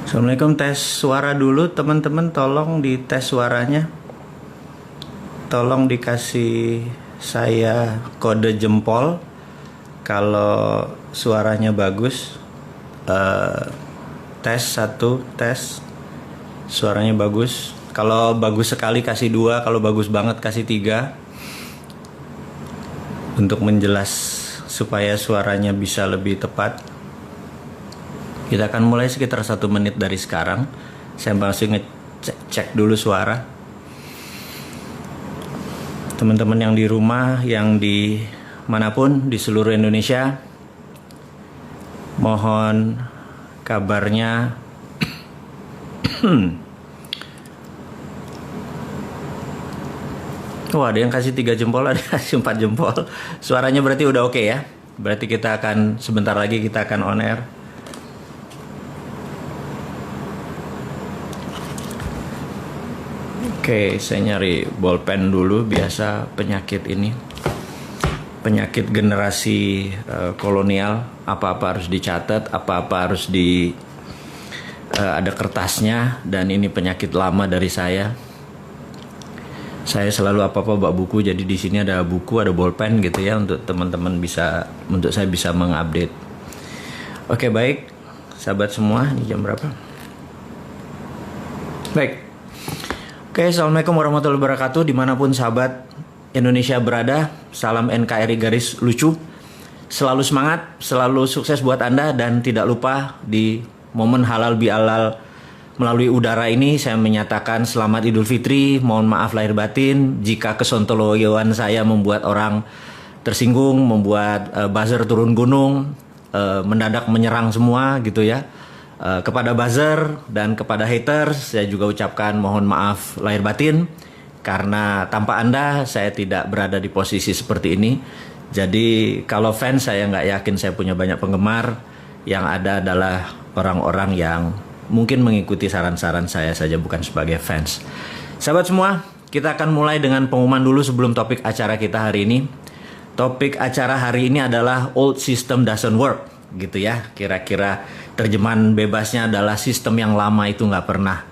Assalamualaikum, tes suara dulu teman-teman, tolong di tes suaranya. Tolong dikasih saya kode jempol kalau suaranya bagus. Tes satu, tes suaranya bagus. Kalau bagus sekali kasih 2, kalau bagus banget kasih 3. Untuk menjelas supaya suaranya bisa lebih tepat. Kita akan mulai sekitar 1 menit dari sekarang. Saya masih ngecek dulu suara. Teman-teman yang di rumah, yang di manapun di seluruh Indonesia, mohon kabarnya. Oh, ada yang kasih 3 jempol, ada yang kasih 4 jempol. Suaranya berarti udah oke ya. Berarti kita akan sebentar lagi kita akan on air. Oke, saya nyari bolpen dulu. Biasa penyakit ini, penyakit generasi kolonial. Apa-apa harus dicatat, apa-apa harus ada kertasnya. Dan ini penyakit lama dari saya. Saya selalu apa-apa bawa buku. Jadi di sini ada buku, ada bolpen gitu ya, untuk teman-teman bisa, untuk saya bisa mengupdate. Oke, baik, sahabat semua. Ini jam berapa? Baik. Oke, assalamualaikum warahmatullahi wabarakatuh. Dimanapun sahabat Indonesia berada, salam NKRI garis lucu. Selalu semangat, selalu sukses buat Anda, dan tidak lupa di momen halal bihalal melalui udara ini saya menyatakan selamat Idul Fitri. Mohon maaf lahir batin jika kesontoloyoan saya membuat orang tersinggung, membuat buzzer turun gunung, mendadak menyerang semua gitu ya. Kepada buzzer dan kepada haters saya juga ucapkan mohon maaf lahir batin, karena tanpa Anda saya tidak berada di posisi seperti ini. Jadi kalau fans saya nggak yakin saya punya banyak penggemar. Yang ada adalah orang-orang yang mungkin mengikuti saran-saran saya saja, bukan sebagai fans. Sahabat semua, kita akan mulai dengan pengumuman dulu sebelum topik acara kita hari ini. Topik acara hari ini adalah old system doesn't work gitu ya. Kira-kira terjemahan bebasnya adalah sistem yang lama itu nggak pernah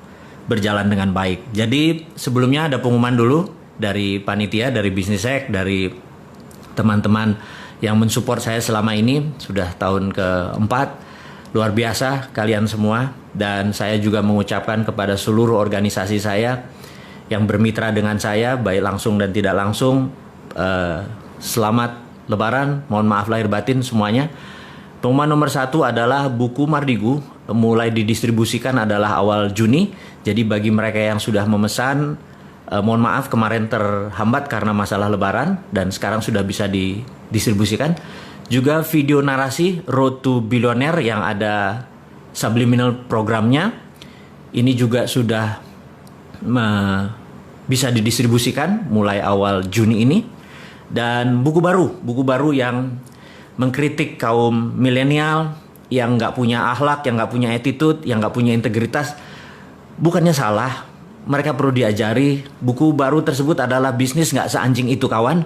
berjalan dengan baik. Jadi sebelumnya ada pengumuman dulu dari panitia, dari Business Hack, dari teman-teman yang mensupport saya selama ini. Sudah tahun keempat. Luar biasa kalian semua. Dan saya juga mengucapkan kepada seluruh organisasi saya yang bermitra dengan saya, baik langsung dan tidak langsung, selamat Lebaran, mohon maaf lahir batin semuanya. Pengumuman nomor 1 adalah buku Mardigu mulai didistribusikan adalah awal Juni. Jadi bagi mereka yang sudah memesan, mohon maaf kemarin terhambat karena masalah Lebaran, dan sekarang sudah bisa didistribusikan. Juga video narasi Road to Billionaire yang ada subliminal programnya, ini juga sudah bisa didistribusikan mulai awal Juni ini. Dan buku baru yang mengkritik kaum milenial yang nggak punya akhlak, yang nggak punya attitude, yang nggak punya integritas. Bukannya salah, mereka perlu diajari. Buku baru tersebut adalah Bisnis Nggak Seanjing Itu Kawan.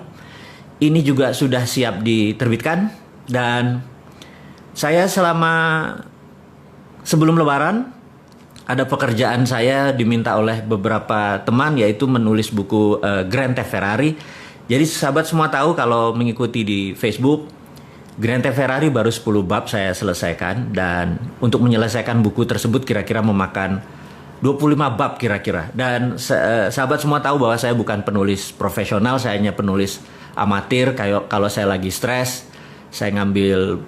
Ini juga sudah siap diterbitkan. Dan saya sebelum Lebaran ada pekerjaan saya diminta oleh beberapa teman, yaitu menulis buku Grand Theft Ferrari. Jadi sahabat semua tahu kalau mengikuti di Facebook, Grand Theft Ferrari baru 10 bab saya selesaikan, dan untuk menyelesaikan buku tersebut kira-kira memakan 25 bab kira-kira. Dan sahabat semua tahu bahwa saya bukan penulis profesional, saya hanya penulis amatir. Kalau saya lagi stres, saya ngambil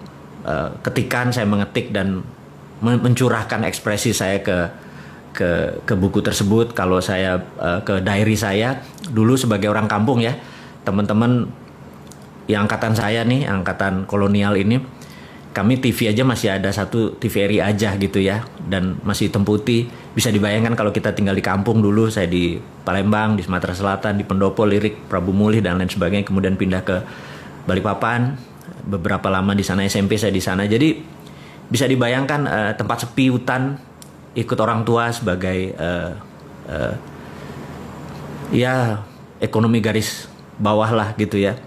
ketikan, saya mengetik dan mencurahkan ekspresi saya ke buku tersebut. Kalau saya ke diary saya dulu sebagai orang kampung ya, teman-teman yang angkatan saya nih, angkatan kolonial ini, kami TV aja masih ada satu TVRI aja gitu ya, dan masih hitam putih. Bisa dibayangkan kalau kita tinggal di kampung dulu. Saya di Palembang, di Sumatera Selatan, di Pendopo, Lirik, Prabu Mulih dan lain sebagainya. Kemudian pindah ke Balikpapan, beberapa lama di sana, SMP saya di sana. Jadi bisa dibayangkan tempat sepi, hutan, ikut orang tua sebagai ya ekonomi garis bawah lah gitu ya.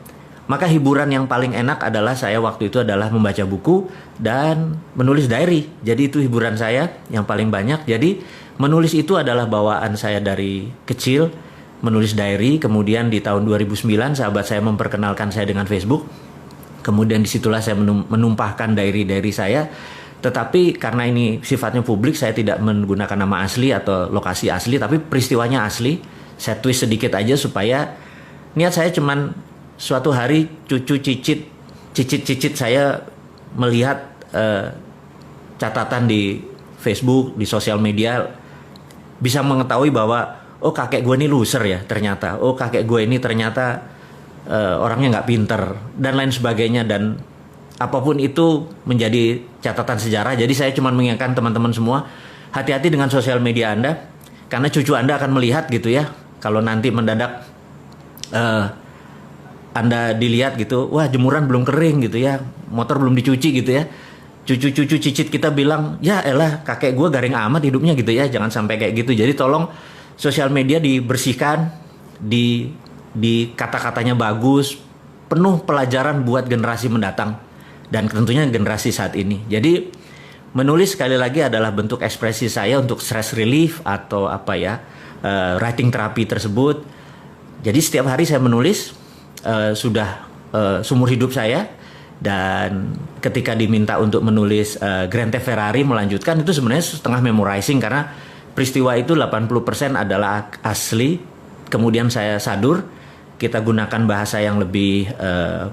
Maka hiburan yang paling enak adalah saya waktu itu adalah membaca buku dan menulis diary. Jadi itu hiburan saya yang paling banyak. Jadi menulis itu adalah bawaan saya dari kecil, menulis diary. Kemudian di tahun 2009 sahabat saya memperkenalkan saya dengan Facebook. Kemudian disitulah saya menumpahkan diary-diary saya. Tetapi karena ini sifatnya publik, saya tidak menggunakan nama asli atau lokasi asli, tapi peristiwanya asli. Saya twist sedikit aja supaya niat saya cuman suatu hari cucu cicit saya melihat catatan di Facebook, di sosial media, bisa mengetahui bahwa oh kakek gue ini loser ya ternyata, oh kakek gue ini ternyata orangnya nggak pinter dan lain sebagainya, dan apapun itu menjadi catatan sejarah. Jadi saya cuma mengingatkan teman-teman semua, hati-hati dengan sosial media Anda, karena cucu Anda akan melihat gitu ya, kalau nanti mendadak Anda dilihat gitu, wah jemuran belum kering gitu ya, motor belum dicuci gitu ya. Cucu-cucu cicit kita bilang, ya elah kakek gue garing amat hidupnya gitu ya. Jangan sampai kayak gitu. Jadi tolong sosial media dibersihkan, di kata-katanya bagus, penuh pelajaran buat generasi mendatang dan tentunya generasi saat ini. Jadi menulis sekali lagi adalah bentuk ekspresi saya untuk stress relief atau apa ya, writing therapy tersebut. Jadi setiap hari saya menulis. Sudah seumur hidup saya, dan ketika diminta untuk menulis Grand Theft Ferrari melanjutkan, itu sebenarnya setengah memorizing karena peristiwa itu 80% adalah asli. Kemudian saya sadur, kita gunakan bahasa yang lebih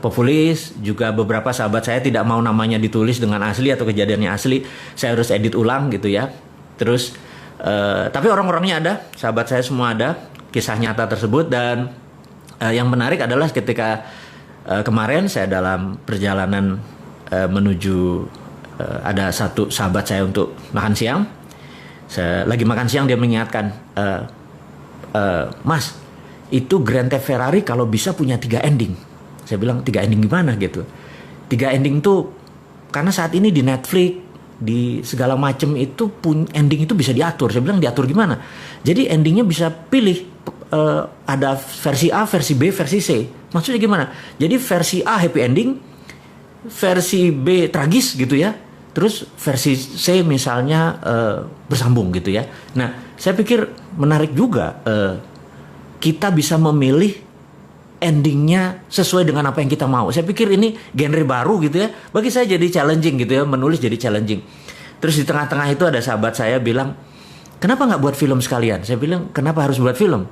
populis. Juga beberapa sahabat saya tidak mau namanya ditulis dengan asli atau kejadiannya asli, saya harus edit ulang gitu ya. Terus tapi orang-orangnya ada, sahabat saya semua ada, kisah nyata tersebut. Dan yang menarik adalah ketika kemarin saya dalam perjalanan menuju ada satu sahabat saya untuk makan siang. Saya lagi makan siang, dia mengingatkan, Mas, itu Grand Theft Ferrari kalau bisa punya 3 ending. Saya bilang 3 ending gimana gitu. 3 ending tuh karena saat ini di Netflix, di segala macam itu ending itu bisa diatur. Saya bilang diatur gimana? Jadi endingnya bisa pilih. Ada versi A, versi B, versi C. Maksudnya gimana? Jadi versi A happy ending, versi B tragis gitu ya. Terus versi C misalnya bersambung gitu ya. Nah, saya pikir menarik juga kita bisa memilih endingnya sesuai dengan apa yang kita mau. Saya pikir ini genre baru gitu ya. Bagi saya jadi challenging gitu ya, menulis jadi challenging. Terus di tengah-tengah itu ada sahabat saya bilang, kenapa nggak buat film sekalian? Saya bilang, kenapa harus buat film?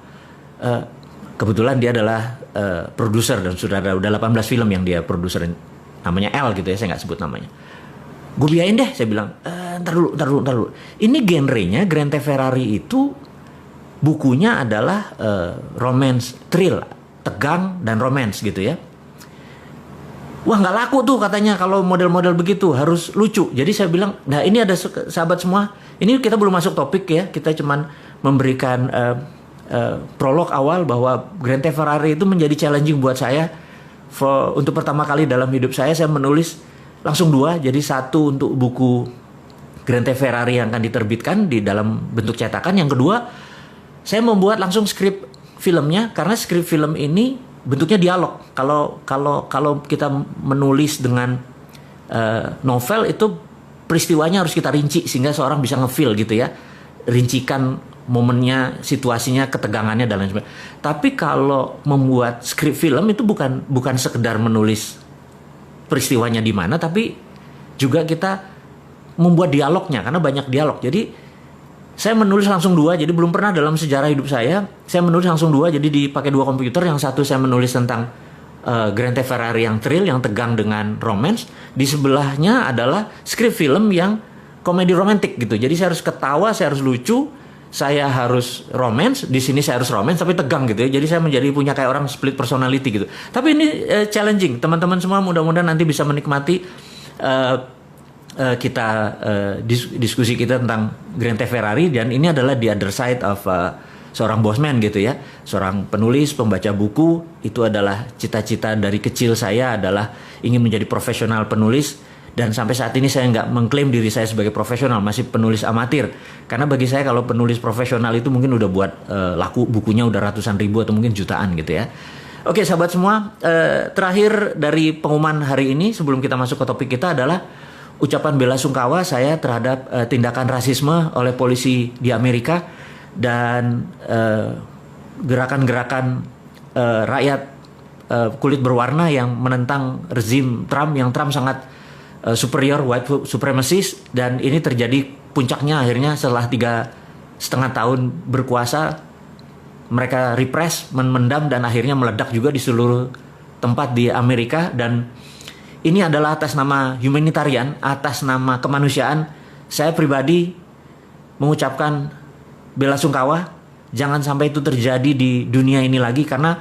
Kebetulan dia adalah produser dan sudah 18 film yang dia produser, namanya L gitu ya, saya nggak sebut namanya. Gue biayain deh, saya bilang, ntar dulu. Ini genrenya Grand Theft Ferrari itu bukunya adalah romance, thrill, tegang dan romance gitu ya. Wah nggak laku tuh katanya kalau model-model begitu, harus lucu. Jadi saya bilang, nah ini ada sahabat semua, ini kita belum masuk topik ya, kita cuman memberikan prolog awal bahwa Grand Theft Ferrari itu menjadi challenging buat saya. Untuk pertama kali dalam hidup saya menulis langsung 2, jadi 1 untuk buku Grand Theft Ferrari yang akan diterbitkan di dalam bentuk cetakan. Yang kedua, saya membuat langsung skrip filmnya, karena skrip film ini bentuknya dialog. Kalau kita menulis dengan novel itu peristiwanya harus kita rinci sehingga seorang bisa ngefeel gitu ya, rincikan momennya, situasinya, ketegangannya dan lain sebagainya. Tapi kalau membuat skrip film itu bukan sekedar menulis peristiwanya di mana, tapi juga kita membuat dialognya, karena banyak dialog. Jadi saya menulis langsung 2, jadi belum pernah dalam sejarah hidup saya menulis langsung 2, jadi dipakai 2 komputer. Yang satu saya menulis tentang Grand Theft Ferrari yang thrill, yang tegang dengan romance. Di sebelahnya adalah skrip film yang komedi romantik gitu. Jadi saya harus ketawa, saya harus lucu, saya harus romance, di sini saya harus romance tapi tegang gitu ya. Jadi saya menjadi punya kayak orang split personality gitu. Tapi ini challenging. Teman-teman semua mudah-mudahan nanti bisa menikmati kita diskusi kita tentang Grand Theft Ferrari, dan ini adalah the other side of seorang bosman gitu ya, seorang penulis, pembaca buku. Itu adalah cita-cita dari kecil saya, adalah ingin menjadi profesional penulis. Dan sampai saat ini saya nggak mengklaim diri saya sebagai profesional, masih penulis amatir. Karena bagi saya kalau penulis profesional itu mungkin udah buat laku bukunya udah ratusan ribu atau mungkin jutaan gitu ya. Oke, sahabat semua, terakhir dari pengumuman hari ini sebelum kita masuk ke topik kita adalah ucapan bela sungkawa saya terhadap tindakan rasisme oleh polisi di Amerika dan gerakan-gerakan rakyat kulit berwarna yang menentang rezim Trump, yang Trump sangat superior, white supremacist, dan ini terjadi puncaknya akhirnya setelah 3,5 tahun berkuasa. Mereka repress, memendam, dan akhirnya meledak juga di seluruh tempat di Amerika. Dan ini adalah atas nama humanitarian, atas nama kemanusiaan. Saya pribadi mengucapkan bela sungkawa. Jangan sampai itu terjadi di dunia ini lagi, karena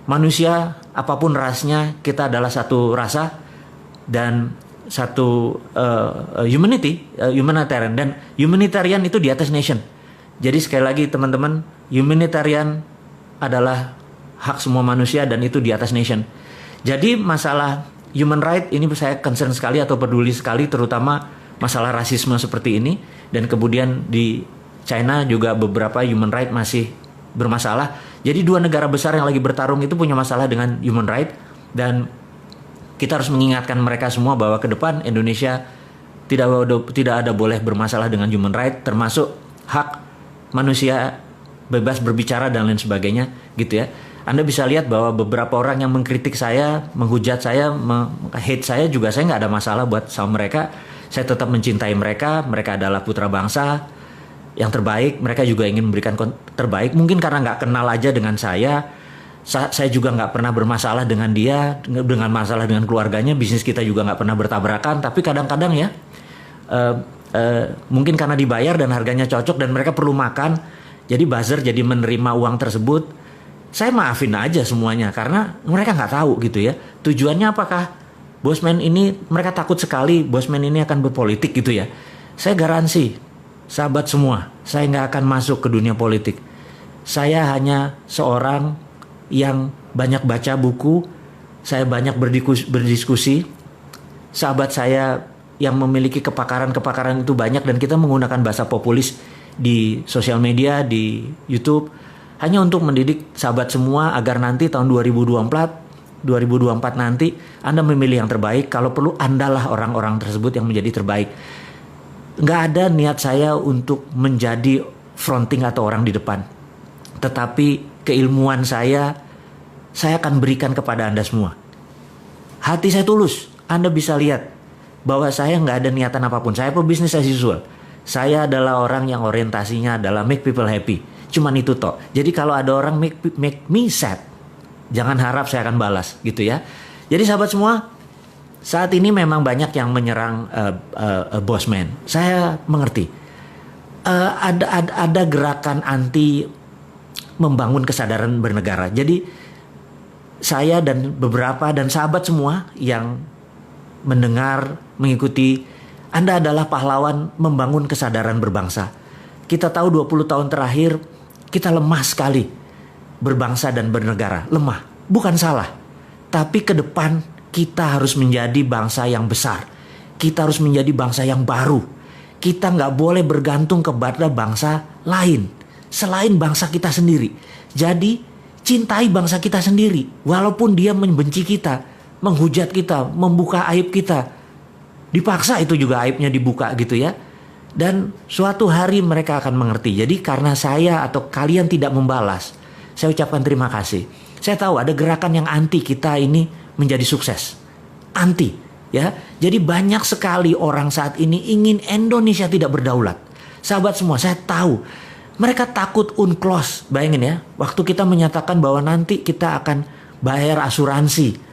manusia apapun rasnya, kita adalah satu rasa dan satu humanitarian. Dan humanitarian itu di atas nation. Jadi sekali lagi teman-teman, humanitarian adalah hak semua manusia dan itu di atas nation. Jadi masalah human right ini saya concern sekali atau peduli sekali, terutama masalah rasisme seperti ini. Dan kemudian di China juga beberapa human right masih bermasalah. Jadi 2 negara besar yang lagi bertarung itu punya masalah dengan human right. Dan kita harus mengingatkan mereka semua bahwa ke depan Indonesia tidak ada boleh bermasalah dengan human right, termasuk hak manusia bebas berbicara dan lain sebagainya gitu ya. Anda bisa lihat bahwa beberapa orang yang mengkritik saya, menghujat saya, hate saya juga, saya nggak ada masalah buat sama mereka. Saya tetap mencintai mereka. Mereka adalah putra bangsa yang terbaik. Mereka juga ingin memberikan terbaik. Mungkin karena nggak kenal aja dengan saya juga nggak pernah bermasalah dengan dia, dengan masalah dengan keluarganya, bisnis kita juga nggak pernah bertabrakan. Tapi kadang-kadang ya mungkin karena dibayar dan harganya cocok dan mereka perlu makan, jadi buzzer, jadi menerima uang tersebut. Saya maafin aja semuanya karena mereka nggak tahu gitu ya tujuannya apakah Bosman ini, mereka takut sekali Bosman ini akan berpolitik gitu ya. Saya garansi sahabat semua, saya nggak akan masuk ke dunia politik. Saya hanya seorang yang banyak baca buku, saya banyak berdiskusi. Sahabat saya yang memiliki kepakaran itu banyak, dan kita menggunakan bahasa populis di sosial media, di YouTube, hanya untuk mendidik sahabat semua agar nanti tahun 2024 nanti Anda memilih yang terbaik. Kalau perlu Andalah orang-orang tersebut yang menjadi terbaik. Nggak ada niat saya untuk menjadi fronting atau orang di depan, tetapi keilmuan saya akan berikan kepada Anda semua. Hati saya tulus, Anda bisa lihat bahwa saya nggak ada niatan apapun. Saya pebisnis as usual. Saya adalah orang yang orientasinya adalah make people happy. Cuman itu toh. Jadi kalau ada orang make me sad, jangan harap saya akan balas gitu ya. Jadi sahabat semua, saat ini memang banyak yang menyerang Bosman. Saya mengerti. Ada gerakan anti membangun kesadaran bernegara. Jadi saya dan beberapa dan sahabat semua yang mendengar, mengikuti, Anda adalah pahlawan membangun kesadaran berbangsa. Kita tahu 20 tahun terakhir kita lemah sekali berbangsa dan bernegara. Lemah, bukan salah. Tapi ke depan kita harus menjadi bangsa yang besar. Kita harus menjadi bangsa yang baru. Kita nggak boleh bergantung kepada bangsa lain selain bangsa kita sendiri. Jadi cintai bangsa kita sendiri, walaupun dia membenci kita, menghujat kita, membuka aib kita. Dipaksa itu juga aibnya dibuka gitu ya. Dan suatu hari mereka akan mengerti. Jadi karena saya atau kalian tidak membalas, saya ucapkan terima kasih. Saya tahu ada gerakan yang anti kita ini menjadi sukses. Anti ya. Jadi banyak sekali orang saat ini ingin Indonesia tidak berdaulat. Sahabat semua, saya tahu mereka takut UNCLOS. Bayangin ya, waktu kita menyatakan bahwa nanti kita akan bayar asuransi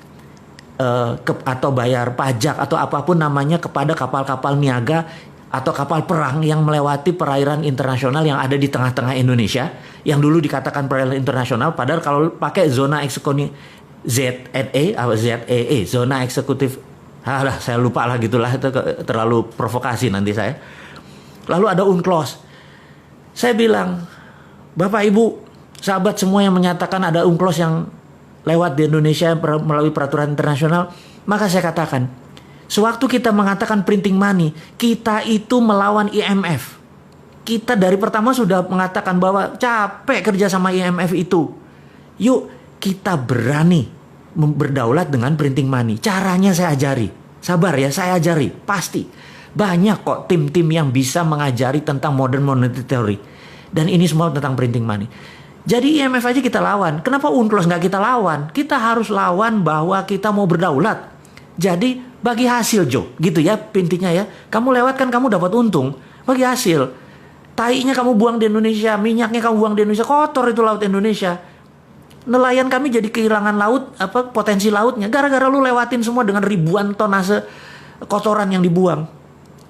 atau bayar pajak atau apapun namanya kepada kapal-kapal niaga atau kapal perang yang melewati perairan internasional yang ada di tengah-tengah Indonesia, yang dulu dikatakan perairan internasional, padahal kalau pakai zona eksekutif ZEE, zona eksekutif, saya lupa lah gitulah, itu terlalu provokasi nanti saya. Lalu ada UNCLOS. Saya bilang, Bapak Ibu, sahabat semua yang menyatakan ada UNCLOS yang lewat di Indonesia melalui peraturan internasional, maka saya katakan, sewaktu kita mengatakan printing money, kita itu melawan IMF. Kita dari pertama sudah mengatakan bahwa capek kerja sama IMF itu. Yuk kita berani berdaulat dengan printing money. Caranya saya ajari. Sabar ya, saya ajari. Pasti. Banyak kok tim-tim yang bisa mengajari tentang modern monetary theory. Dan ini semua tentang printing money. Jadi IMF aja kita lawan. Kenapa UNCLOS nggak kita lawan? Kita harus lawan bahwa kita mau berdaulat. Jadi bagi hasil Jo. Gitu ya intinya ya. Kamu lewat kan kamu dapat untung. Bagi hasil. Tainya kamu buang di Indonesia. Minyaknya kamu buang di Indonesia. Kotor itu laut Indonesia. Nelayan kami jadi kehilangan laut, potensi lautnya. Gara-gara lu lewatin semua dengan ribuan tonase kotoran yang dibuang.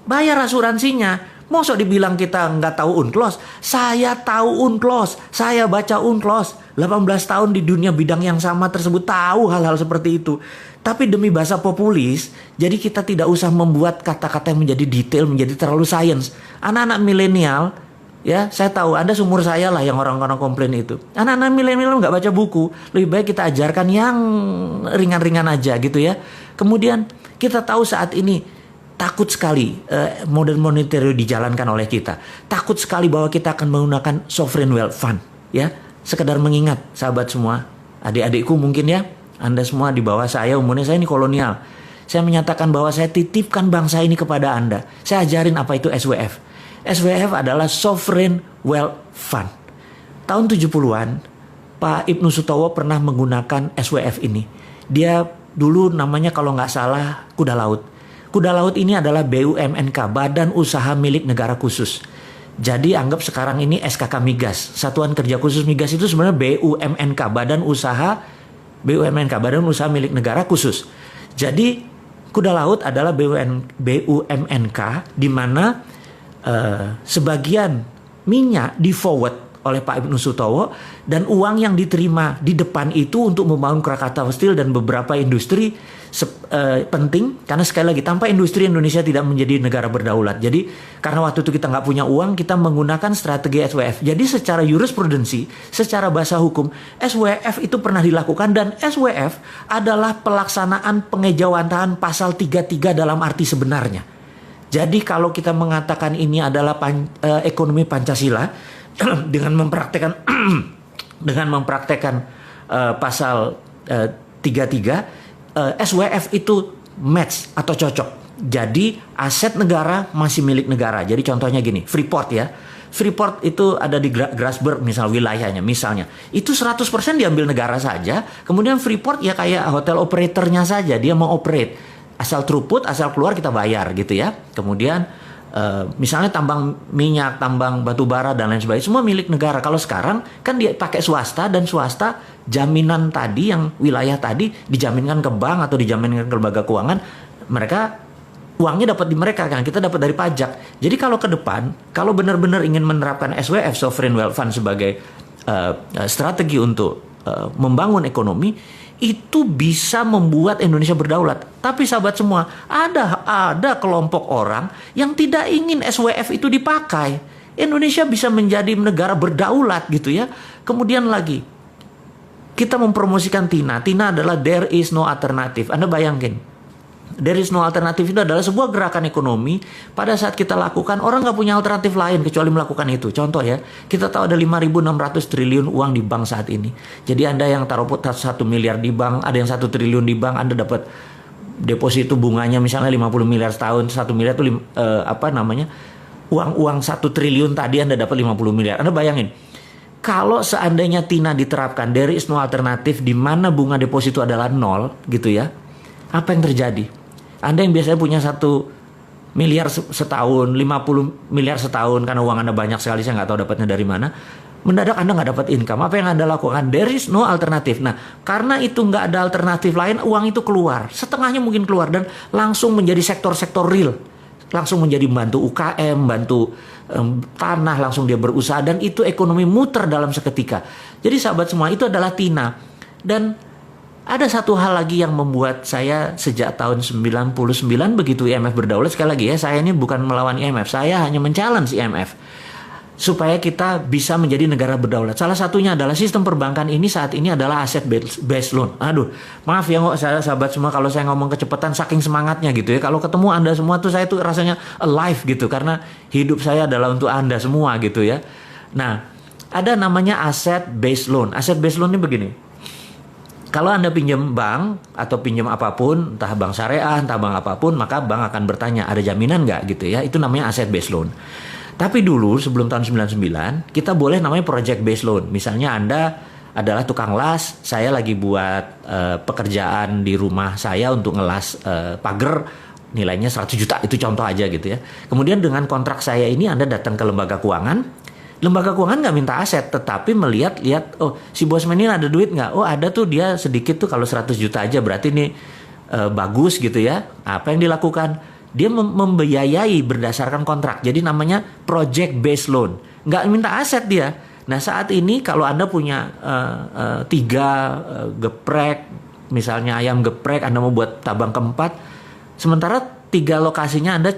Bayar asuransinya. Mosok dibilang kita nggak tahu UNCLOS. Saya tahu UNCLOS. Saya baca UNCLOS. 18 tahun di dunia bidang yang sama tersebut, tahu hal-hal seperti itu. Tapi demi bahasa populis, jadi kita tidak usah membuat kata-kata yang menjadi detail, menjadi terlalu sains. Anak-anak milenial, ya saya tahu Anda seumur saya lah yang orang-orang komplain itu. Anak-anak milenial nggak baca buku. Lebih baik kita ajarkan yang ringan-ringan aja gitu ya. Kemudian kita tahu saat ini takut sekali modern monetary dijalankan oleh kita. Takut sekali bahwa kita akan menggunakan sovereign wealth fund. Ya, sekedar mengingat sahabat semua, adik-adikku mungkin ya, Anda semua di bawah saya umurnya, saya ini kolonial. Saya menyatakan bahwa saya titipkan bangsa ini kepada Anda. Saya ajarin apa itu SWF. SWF adalah Sovereign Wealth Fund. Tahun 70-an, Pak Ibnu Sutowo pernah menggunakan SWF ini. Dia dulu namanya kalau nggak salah Kuda Laut. Kuda Laut ini adalah BUMNK, Badan Usaha Milik Negara Khusus. Jadi anggap sekarang ini SKK Migas. Satuan Kerja Khusus Migas itu sebenarnya BUMNK, Badan Usaha Milik Negara Khusus. Jadi Kuda Laut adalah BUMNK di mana sebagian minyak di forward oleh Pak Ibnu Sutowo dan uang yang diterima di depan itu untuk membangun Krakatau Steel dan beberapa industri penting, karena sekali lagi tanpa industri Indonesia tidak menjadi negara berdaulat. Jadi karena waktu itu kita nggak punya uang, kita menggunakan strategi SWF. Jadi secara jurisprudensi, secara bahasa hukum, SWF itu pernah dilakukan dan SWF adalah pelaksanaan pengejawantahan pasal 33 dalam arti sebenarnya. Jadi kalau kita mengatakan ini adalah ekonomi Pancasila dengan mempraktekkan pasal 33, SWF itu match atau cocok. Jadi aset negara masih milik negara. Jadi contohnya gini, Freeport ya. Freeport itu ada di Grasberg misal wilayahnya misalnya. Itu 100% diambil negara saja. Kemudian Freeport ya kayak hotel operatornya saja. Dia mau operate. Asal throughput, asal keluar kita bayar gitu ya. Kemudian misalnya tambang minyak, tambang batu bara dan lain sebagainya semua milik negara. Kalau sekarang kan dia pakai swasta dan swasta jaminan tadi yang wilayah tadi dijaminkan ke bank atau dijaminkan ke lembaga keuangan, mereka uangnya dapat di mereka kan, kita dapat dari pajak. Jadi kalau ke depan kalau benar-benar ingin menerapkan SWF Sovereign Wealth Fund sebagai strategi untuk membangun ekonomi, itu bisa membuat Indonesia berdaulat. Tapi sahabat semua, ada kelompok orang yang tidak ingin SWF itu dipakai. Indonesia bisa menjadi negara berdaulat gitu ya. Kemudian lagi, kita mempromosikan TINA. TINA adalah there is no alternative. Anda bayangin, there is no alternative itu adalah sebuah gerakan ekonomi. Pada saat kita lakukan, orang nggak punya alternatif lain kecuali melakukan itu. Contoh ya, kita tahu ada 5.600 triliun uang di bank saat ini. Jadi Anda yang taruh 1 miliar di bank, ada yang 1 triliun di bank, Anda dapat deposito bunganya misalnya 50 miliar setahun. 1 miliar itu uang 1 triliun tadi Anda dapat 50 miliar. Anda bayangin, kalau seandainya TINA diterapkan, there is no alternative, di mana bunga deposito adalah 0 gitu ya, apa yang terjadi? Anda yang biasanya punya 1 miliar setahun, 50 miliar setahun karena uang Anda banyak sekali, saya nggak tahu dapatnya dari mana. Mendadak Anda nggak dapat income. Apa yang Anda lakukan? There is no alternative. Nah, karena itu nggak ada alternatif lain, uang itu keluar. Setengahnya mungkin keluar dan langsung menjadi sektor-sektor real. Langsung menjadi membantu UKM, bantu tanah, langsung dia berusaha dan itu ekonomi muter dalam seketika. Jadi sahabat semua, itu adalah TINA. Dan ada satu hal lagi yang membuat saya sejak tahun 99 begitu IMF berdaulat, sekali lagi ya, saya ini bukan melawan IMF, saya hanya men-challenge IMF supaya kita bisa menjadi negara berdaulat. Salah satunya adalah sistem perbankan ini saat ini adalah aset based loan. Aduh, maaf ya saya sahabat semua kalau saya ngomong kecepatan saking semangatnya gitu ya. Kalau ketemu Anda semua tuh saya tuh rasanya alive gitu karena hidup saya adalah untuk Anda semua gitu ya. Nah, ada namanya aset based loan. Aset based loan ini begini. Kalau Anda pinjam bank atau pinjam apapun, entah bank syariah, entah bank apapun, maka bank akan bertanya, ada jaminan nggak gitu ya. Itu namanya asset based loan. Tapi dulu sebelum tahun 99, kita boleh namanya project based loan. Misalnya Anda adalah tukang las, saya lagi buat pekerjaan di rumah saya untuk ngelas pagar, nilainya 100 juta, itu contoh aja gitu ya. Kemudian dengan kontrak saya ini Anda datang ke lembaga keuangan nggak minta aset, tetapi lihat, oh si bosman ini ada duit nggak? Oh ada tuh, dia sedikit tuh, kalau 100 juta aja berarti ini bagus gitu ya. Apa yang dilakukan? Dia membiayai berdasarkan kontrak. Jadi namanya project based loan. Nggak minta aset dia. Nah saat ini kalau Anda punya 3 geprek, misalnya ayam geprek, Anda mau buat tabang keempat, sementara 3 lokasinya Anda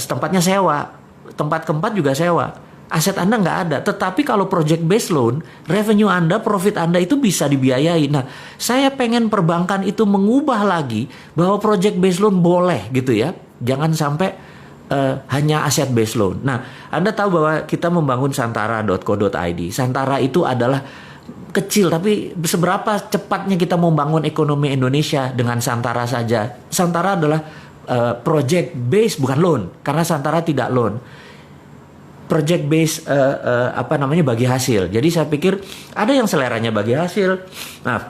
tempatnya sewa, tempat keempat juga sewa. Aset Anda nggak ada. Tetapi kalau project based loan, revenue Anda, profit Anda itu bisa dibiayai. Nah, saya pengen perbankan itu mengubah lagi bahwa project based loan boleh gitu ya. Jangan sampai hanya aset based loan. Nah, Anda tahu bahwa kita membangun santara.co.id. Santara itu adalah kecil, tapi seberapa cepatnya kita membangun ekonomi Indonesia dengan Santara saja. Santara adalah project based, bukan loan, karena Santara tidak loan. Project based bagi hasil. Jadi saya pikir ada yang seleranya bagi hasil. Nah,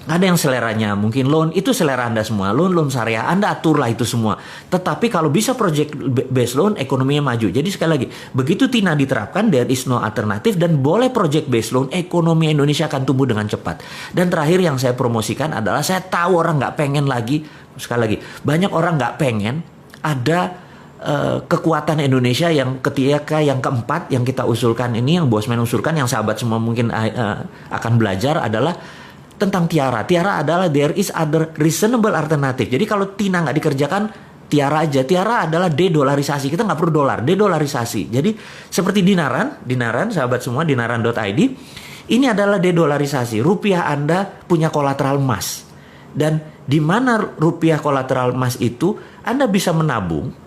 ada yang seleranya mungkin loan, itu selera Anda semua. Loan syariah, Anda aturlah itu semua. Tetapi kalau bisa project based loan, ekonominya maju. Jadi sekali lagi, begitu TINA diterapkan, there is no alternatif, dan boleh project based loan, ekonomi Indonesia akan tumbuh dengan cepat. Dan terakhir yang saya promosikan adalah, saya tahu orang nggak pengen lagi, sekali lagi, banyak orang nggak pengen ada kekuatan Indonesia yang ketika yang keempat yang kita usulkan ini, yang Bosman usulkan, yang sahabat semua mungkin akan belajar, adalah tentang tiara. Tiara adalah there is other reasonable alternative. Jadi kalau TINA nggak dikerjakan, tiara aja. Tiara adalah de-dolarisasi. Kita nggak perlu dolar, de-dolarisasi. Jadi seperti dinaran sahabat semua, dinaran.id, ini adalah de-dolarisasi. Rupiah Anda punya kolateral emas. Dan di mana rupiah kolateral emas itu, Anda bisa menabung.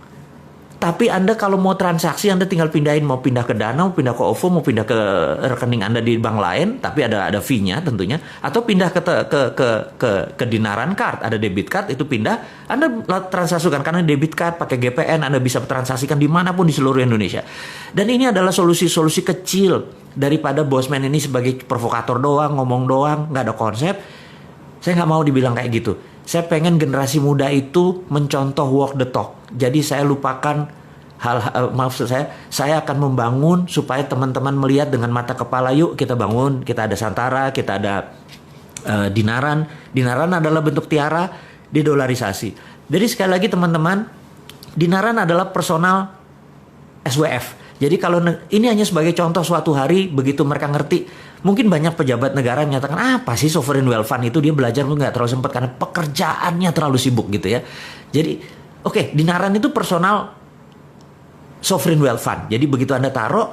Tapi Anda kalau mau transaksi, Anda tinggal pindahin, mau pindah ke Dana, mau pindah ke OVO, mau pindah ke rekening Anda di bank lain, tapi ada fee-nya tentunya, atau pindah ke Dinaran Card, ada debit card, itu pindah, Anda transaksikan karena debit card pakai GPN, Anda bisa transaksikan dimanapun di seluruh Indonesia. Dan ini adalah solusi-solusi kecil daripada Bosman ini sebagai provokator doang, ngomong doang, nggak ada konsep. Saya nggak mau dibilang kayak gitu. Saya pengen generasi muda itu mencontoh walk the talk. Jadi saya lupakan maksud saya akan membangun supaya teman-teman melihat dengan mata kepala, yuk kita bangun, kita ada Santara, kita ada Dinaran. Dinaran adalah bentuk tiara, de-dolarisasi. Jadi sekali lagi teman-teman, Dinaran adalah personal SWF. Jadi kalau ini hanya sebagai contoh, suatu hari begitu mereka ngerti, mungkin banyak pejabat negara menyatakan, apa sih sovereign wealth fund itu, dia belajar nggak terlalu sempat karena pekerjaannya terlalu sibuk gitu ya. Jadi oke, Dinaran itu personal sovereign wealth fund. Jadi begitu Anda taruh,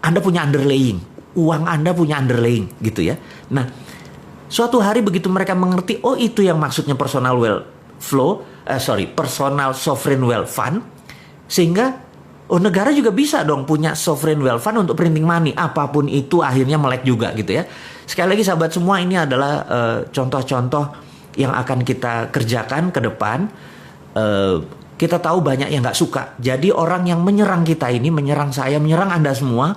Anda punya underlying, uang Anda punya underlying gitu ya. Nah, suatu hari begitu mereka mengerti, oh itu yang maksudnya personal personal sovereign wealth fund, sehingga negara juga bisa dong punya sovereign wealth fund untuk printing money, apapun itu akhirnya melek juga gitu ya. Sekali lagi sahabat semua, ini adalah contoh-contoh yang akan kita kerjakan ke depan. Kita tahu banyak yang nggak suka. Jadi orang yang menyerang kita ini, menyerang saya, menyerang Anda semua,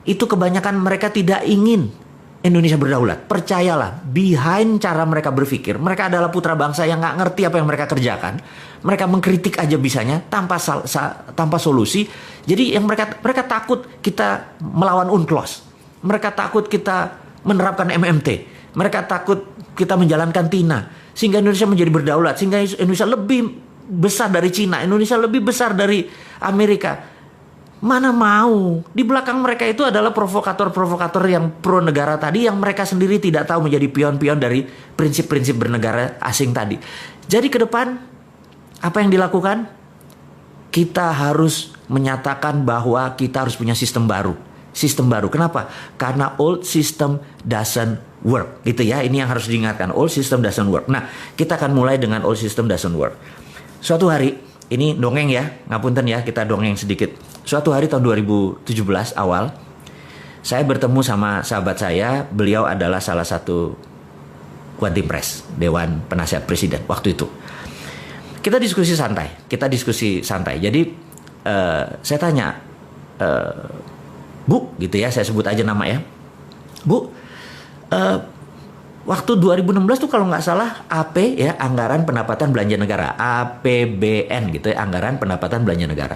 itu kebanyakan mereka tidak ingin Indonesia berdaulat. Percayalah, behind cara mereka berpikir, mereka adalah putra bangsa yang nggak ngerti apa yang mereka kerjakan. Mereka mengkritik aja bisanya tanpa solusi. Jadi yang mereka takut kita melawan UNCLOS. Mereka takut kita menerapkan MMT. Mereka takut kita menjalankan TINA. Sehingga Indonesia menjadi berdaulat. Sehingga Indonesia lebih besar dari Cina. Indonesia lebih besar dari Amerika. Mana mau. Di belakang mereka itu adalah provokator-provokator yang pro negara tadi, yang mereka sendiri tidak tahu menjadi pion-pion dari prinsip-prinsip bernegara asing tadi. Jadi ke depan, apa yang dilakukan? Kita harus menyatakan bahwa kita harus punya sistem baru. Sistem baru. Kenapa? Karena old system doesn't work. Gitu ya. Ini yang harus diingatkan. Old system doesn't work. Nah, kita akan mulai dengan old system doesn't work. Suatu hari, ini dongeng ya. Ngapunten ya, kita dongeng sedikit. Suatu hari tahun 2017 awal, saya bertemu sama sahabat saya. Beliau adalah salah satu One Team Press, Dewan Penasihat Presiden waktu itu. Kita diskusi santai. Jadi saya tanya, Bu, gitu ya, saya sebut aja nama ya, Bu, waktu 2016 tuh kalau nggak salah AP ya, Anggaran Pendapatan Belanja Negara, APBN gitu ya, Anggaran Pendapatan Belanja Negara.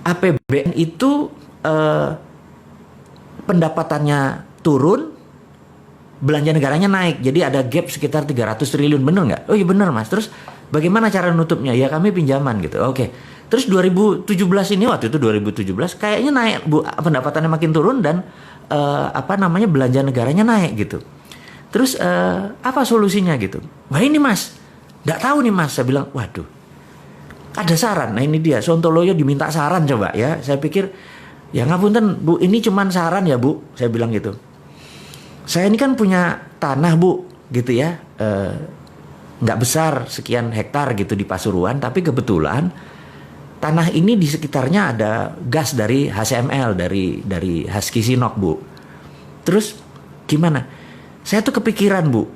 APBN itu pendapatannya turun, belanja negaranya naik. Jadi ada gap sekitar 300 triliun, bener nggak? Oh iya bener Mas. Terus bagaimana cara nutupnya? Ya kami pinjaman gitu. Oke. Terus 2017 ini, waktu itu 2017 kayaknya naik Bu, pendapatannya makin turun dan belanja negaranya naik gitu. Terus apa solusinya gitu? Wah ini Mas, nggak tahu nih Mas. Saya bilang, waduh, ada saran. Nah ini dia, Sontoloyo diminta saran coba ya. Saya pikir, ya ngapunten Bu, ini cuman saran ya Bu. Saya bilang gitu. Saya ini kan punya tanah Bu, gitu ya, nggak besar, sekian hektar gitu di Pasuruan, tapi kebetulan tanah ini di sekitarnya ada gas dari HCML, dari Husky Sinok Bu. Terus gimana? Saya tuh kepikiran Bu,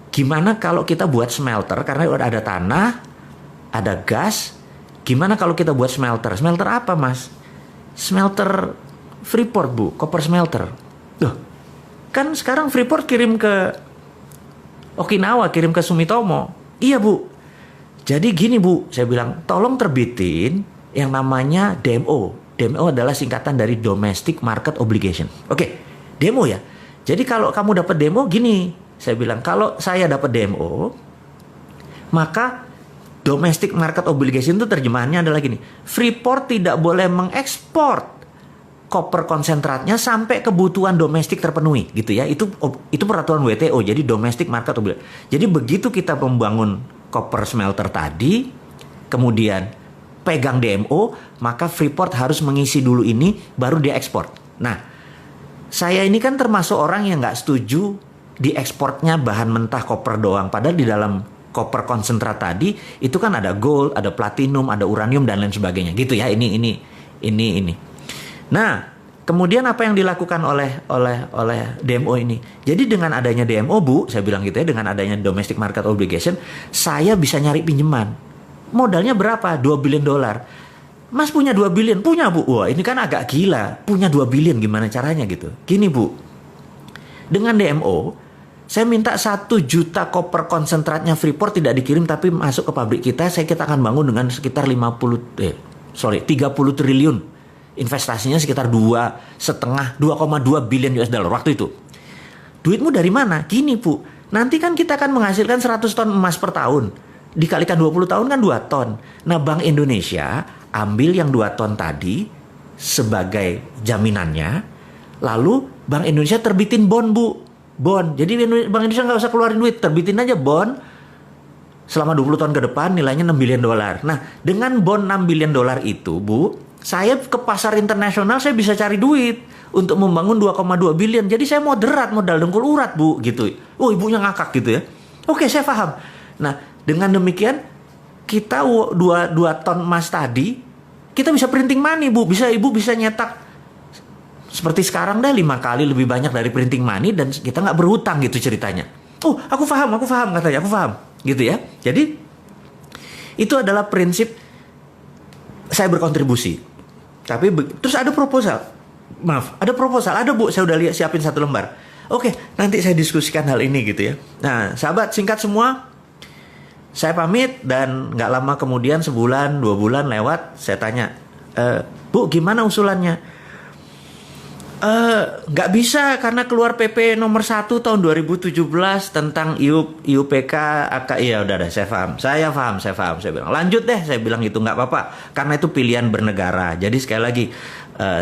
gimana kalau kita buat smelter, karena ada tanah, ada gas, gimana kalau kita buat smelter? Smelter apa Mas? Smelter Freeport Bu, copper smelter. Loh, kan sekarang Freeport kirim ke Okinawa, kirim ke Sumitomo. Iya Bu. Jadi gini Bu, saya bilang tolong terbitin yang namanya DMO. DMO adalah singkatan dari Domestic Market Obligation. Oke, DMO ya. Jadi kalau kamu dapat DMO gini, saya bilang kalau saya dapat DMO, maka Domestic Market Obligation itu terjemahannya adalah gini. Freeport tidak boleh mengekspor koper konsentratnya sampai kebutuhan domestik terpenuhi gitu ya. Itu peraturan WTO, jadi domestic market obligation. Jadi begitu kita membangun koper smelter tadi, kemudian pegang DMO, maka Freeport harus mengisi dulu ini baru dia ekspor. Nah, saya ini kan termasuk orang yang nggak setuju diekspornya bahan mentah koper doang, padahal di dalam koper konsentrat tadi itu kan ada gold, ada platinum, ada uranium dan lain sebagainya gitu ya. Ini. Nah, kemudian apa yang dilakukan oleh DMO ini? Jadi dengan adanya DMO Bu, saya bilang gitu ya, dengan adanya Domestic Market Obligation, saya bisa nyari pinjaman. Modalnya berapa? $2 billion. Mas punya 2 billion? Punya Bu. Wah ini kan agak gila. Punya 2 billion gimana caranya gitu? Gini Bu, dengan DMO, saya minta 1 juta koper konsentratnya Freeport tidak dikirim tapi masuk ke pabrik kita akan bangun dengan sekitar 30 triliun. Investasinya sekitar 2,2 billion US dollar waktu itu. Duitmu dari mana? Gini Bu, nanti kan kita akan menghasilkan 100 ton emas per tahun. Dikalikan 20 tahun kan 2 ton. Nah Bank Indonesia ambil yang 2 ton tadi sebagai jaminannya. Lalu Bank Indonesia terbitin bond Bu. Bond. Jadi Bank Indonesia nggak usah keluarin duit. Terbitin aja bond. Selama 20 tahun ke depan nilainya $6 billion. Nah dengan bond $6 billion itu Bu, saya ke pasar internasional saya bisa cari duit untuk membangun 2,2 billion. Jadi saya moderat, modal dengkul urat Bu gitu. Oh ibunya ngakak gitu ya. Oke saya paham. Nah dengan demikian kita 2 ton emas tadi kita bisa printing money Bu. Ibu bisa nyetak seperti sekarang 5 kali lebih banyak dari printing money dan kita nggak berhutang gitu ceritanya. Oh aku paham katanya, aku paham gitu ya. Jadi itu adalah prinsip saya berkontribusi. Tapi terus ada proposal. Ada Bu, saya udah siapin 1 lembar. Oke, nanti saya diskusikan hal ini gitu ya. Nah, sahabat, singkat semua, saya pamit dan nggak lama kemudian 1 bulan, 2 bulan lewat, saya tanya, Bu, gimana usulannya? Nggak bisa karena keluar PP nomor 1 tahun 2017 tentang IUPK ya udah deh, saya paham. Saya bilang lanjut deh, saya bilang gitu nggak apa-apa karena itu pilihan bernegara. Jadi sekali lagi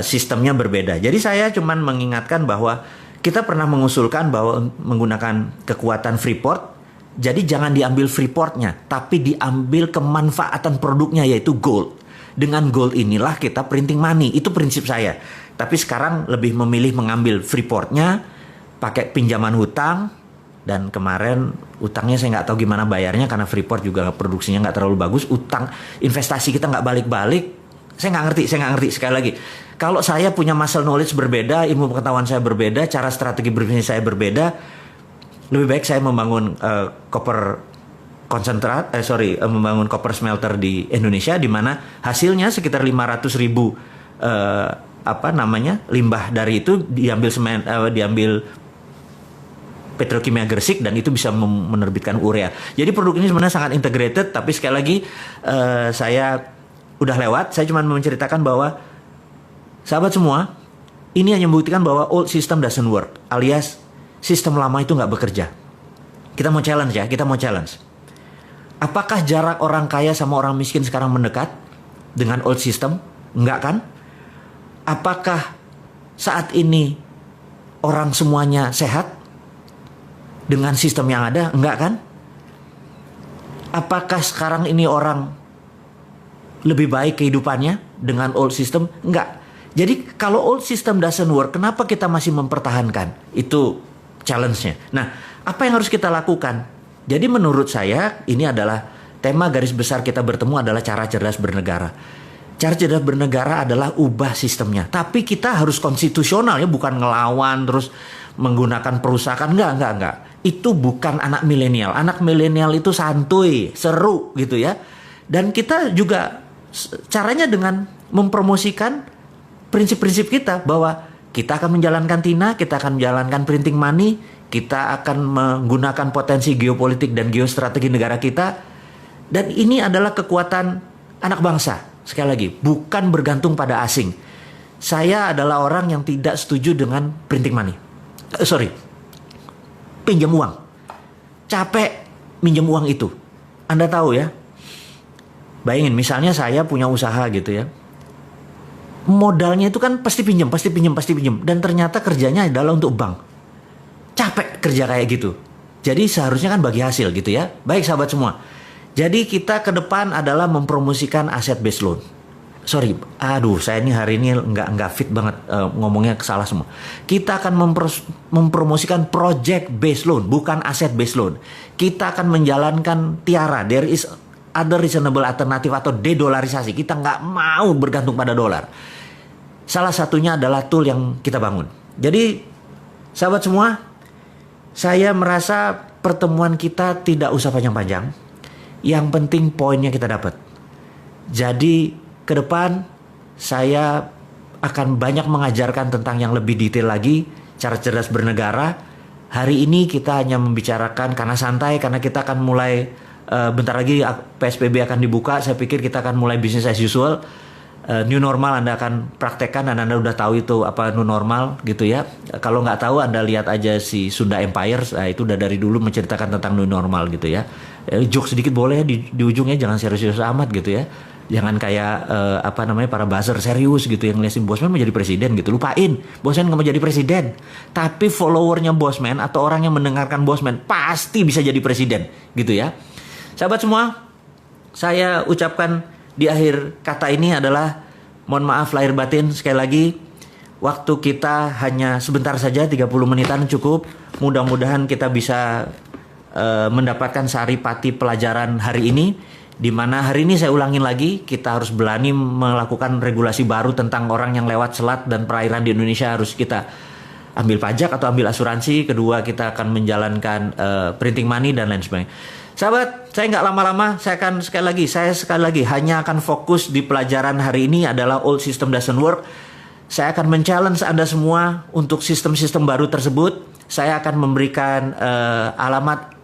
sistemnya berbeda. Jadi saya cuman mengingatkan bahwa kita pernah mengusulkan bahwa menggunakan kekuatan Freeport. Jadi jangan diambil Freeportnya, tapi diambil kemanfaatan produknya yaitu gold. Dengan gold inilah kita printing money. Itu prinsip saya. Tapi sekarang lebih memilih mengambil Freeportnya, pakai pinjaman hutang, dan kemarin utangnya saya nggak tahu gimana bayarnya karena Freeport juga produksinya nggak terlalu bagus. Utang investasi kita nggak balik-balik. Saya nggak ngerti sekali lagi. Kalau saya punya muscle knowledge berbeda, ilmu pengetahuan saya berbeda, cara strategi berbisnis saya berbeda, lebih baik saya membangun copper membangun copper smelter di Indonesia, di mana hasilnya sekitar 500.000 limbah dari itu diambil Petrokimia Gresik, dan itu bisa menerbitkan urea. Jadi produk ini sebenarnya sangat integrated, tapi sekali lagi saya udah lewat. Saya cuma menceritakan bahwa sahabat semua, ini hanya membuktikan bahwa old system doesn't work, alias sistem lama itu nggak bekerja. Kita mau challenge. Apakah jarak orang kaya sama orang miskin sekarang mendekat dengan old system? Enggak kan? Apakah saat ini orang semuanya sehat dengan sistem yang ada? Enggak kan? Apakah sekarang ini orang lebih baik kehidupannya dengan old system? Enggak. Jadi kalau old system doesn't work, kenapa kita masih mempertahankan? Itu challenge-nya. Nah, apa yang harus kita lakukan? Jadi menurut saya ini adalah tema garis besar kita bertemu adalah cara cerdas bernegara. Cara cerdas bernegara adalah ubah sistemnya. Tapi kita harus konstitusional ya, bukan ngelawan terus menggunakan perusahaan. Enggak. Itu bukan anak milenial. Anak milenial itu santuy, seru gitu ya. Dan kita juga caranya dengan mempromosikan prinsip-prinsip kita bahwa kita akan menjalankan TINA, kita akan menjalankan printing money, kita akan menggunakan potensi geopolitik dan geostrategi negara kita. Dan ini adalah kekuatan anak bangsa. Sekali lagi, bukan bergantung pada asing. Saya adalah orang yang tidak setuju dengan printing money. Pinjam uang. Capek minjem uang itu. Anda tahu ya. Bayangin, misalnya saya punya usaha gitu ya. Modalnya itu kan pasti pinjam. Dan ternyata kerjanya adalah untuk bank. Capek kerja kayak gitu. Jadi seharusnya kan bagi hasil gitu ya. Baik sahabat semua. Jadi kita ke depan adalah mempromosikan aset based loan. Saya ini hari ini nggak fit banget ngomongnya salah semua. Kita akan mempromosikan project based loan, bukan aset based loan. Kita akan menjalankan TIARA, there is other reasonable alternative atau dedolarisasi. Kita nggak mau bergantung pada dolar. Salah satunya adalah tool yang kita bangun. Jadi sahabat semua, saya merasa pertemuan kita tidak usah panjang-panjang. Yang penting poinnya kita dapat. Jadi ke depan saya akan banyak mengajarkan tentang yang lebih detail lagi, cara cerdas bernegara. Hari ini kita hanya membicarakan karena santai, karena kita akan mulai bentar lagi PSBB akan dibuka. Saya pikir kita akan mulai business as usual. New normal Anda akan praktekkan dan Anda udah tahu itu apa new normal gitu ya. Kalau nggak tahu Anda lihat aja si Sunda Empire, itu udah dari dulu menceritakan tentang new normal gitu ya. Joke sedikit boleh ya di ujungnya, jangan serius-serius amat gitu ya. Jangan kayak para buzzer serius gitu yang ngeliatin Bosman mau jadi presiden gitu. Lupain, Bosman nggak mau jadi presiden. Tapi followernya Bosman atau orang yang mendengarkan Bosman pasti bisa jadi presiden gitu ya. Sahabat semua, saya ucapkan di akhir kata ini adalah mohon maaf lahir batin sekali lagi. Waktu kita hanya sebentar saja, 30 menitan cukup. Mudah-mudahan kita bisa mendapatkan saripati pelajaran hari ini. Di mana hari ini saya ulangin lagi, kita harus berani melakukan regulasi baru tentang orang yang lewat selat dan perairan di Indonesia. Harus kita ambil pajak atau ambil asuransi. Kedua, kita akan menjalankan printing money dan lain sebagainya. Sahabat, saya nggak lama-lama, saya sekali lagi hanya akan fokus di pelajaran hari ini adalah old system doesn't work. Saya akan men-challenge Anda semua untuk sistem-sistem baru tersebut. Saya akan memberikan alamat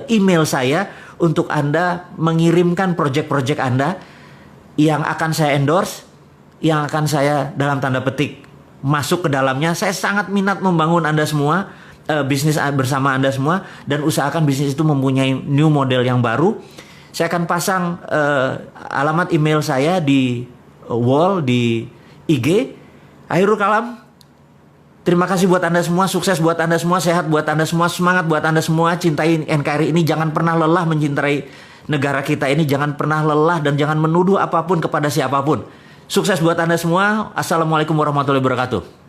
email saya untuk Anda mengirimkan project-project Anda yang akan saya endorse, yang akan saya dalam tanda petik masuk ke dalamnya. Saya sangat minat membangun Anda semua. Bisnis bersama Anda semua, dan usahakan bisnis itu mempunyai new model yang baru. Saya akan pasang alamat email saya di wall di IG. Akhirul kalam, terima kasih buat Anda semua, sukses buat Anda semua, sehat buat Anda semua, semangat buat Anda semua, cintai NKRI ini, jangan pernah lelah mencintai negara kita ini, jangan pernah lelah dan jangan menuduh apapun kepada siapapun. Sukses buat Anda semua. Assalamualaikum warahmatullahi wabarakatuh.